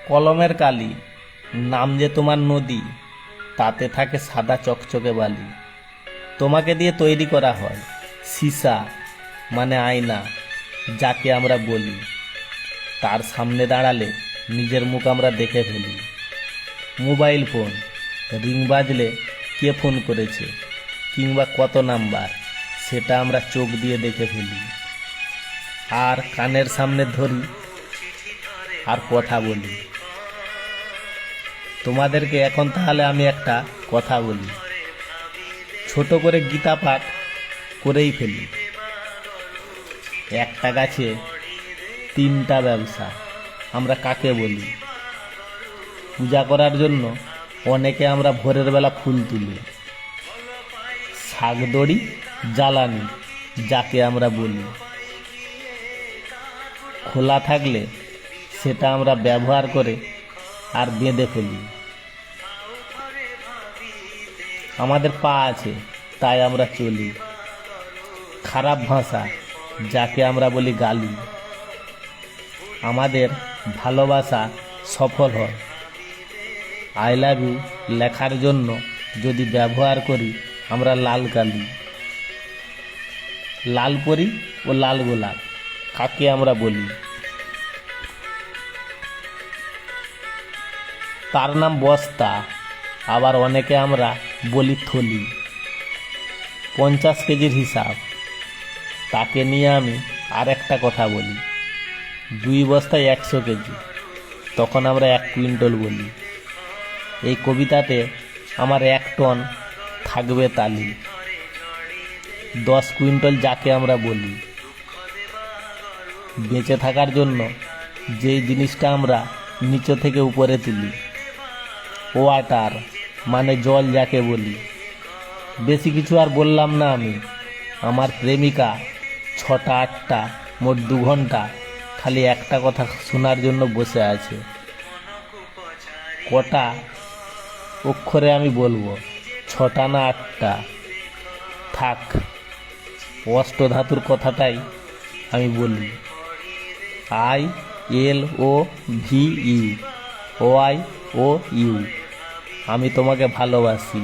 কলমের কালি, নাম যে তোমার নদী, তাতে থাকে সাদা চকচকে বালি। তোমাকে দিয়ে তৈরি করা হয় সীসা, মানে আয়না, যাকে আমরা বলি। তার সামনে দাঁড়ালে নিজের মুখ আমরা দেখে ফেলি। মোবাইল ফোন, রিং বাজলে কে ফোন করেছে কিংবা কত নাম্বার, সেটা আমরা চোখ দিয়ে দেখে ফেলি। আর কানের সামনে ধরি আর কথা বলি। তোমাদেরকে এখন তাহলে আমি একটা কথা বলি, ছোট করে গীতা পাঠ করেই ফেলি। একটা গাছে তিনটা ব্যবসা, আমরা কাকে বলি? পূজা করার জন্য অনেকে আমরা ভোরের বেলা ফুল তুলি। শাকদড়ি জ্বালানি, যাকে আমরা বলি। খোলা থাকলে সেটা আমরা ব্যবহার করে আর বেঁধে ফেলি। আমাদের পা আছে তাই আমরা চলি। খারাপ ভাষা, যাকে আমরা বলি গালি। আমাদের ভালোবাসা সফল হয় আই লাভ ইউ লেখার জন্য যদি ব্যবহার করি আমরা লাল কালি। লাল পরি ও লাল গোলাপ, কাকে আমরা বলি? তার নাম বস্তা, আবার অনেকে আমরা বলি থলি। 50 কেজির হিসাব, তাকে নিয়ে আমি আর একটা কথা বলি। 2 বস্তায় 100 কেজি, তখন আমরা 1 কুইন্টাল বলি। এই কবিতাতে আমার 1 টন থাকবে তালি। 10 কুইন্টাল যাকে আমরা বলি। বেঁচে থাকার জন্য যেই জিনিসটা আমরা নিচে থেকে উপরে তুলি, ওয়াটার, মানে জল যাকে বলি। বেশি কিছু আর বললাম না আমি। আমার প্রেমিকা 6টা 8টা মোট 2 ঘন্টা খালি একটা কথা শোনার জন্য বসে আছে। কটা অক্ষরে আমি বলবো, 6টা না 8টা? থাক, অষ্টধাতুর কথাটাই আমি বলি। ILOVE, OIOU। আমি তোমাকে ভালোবাসি।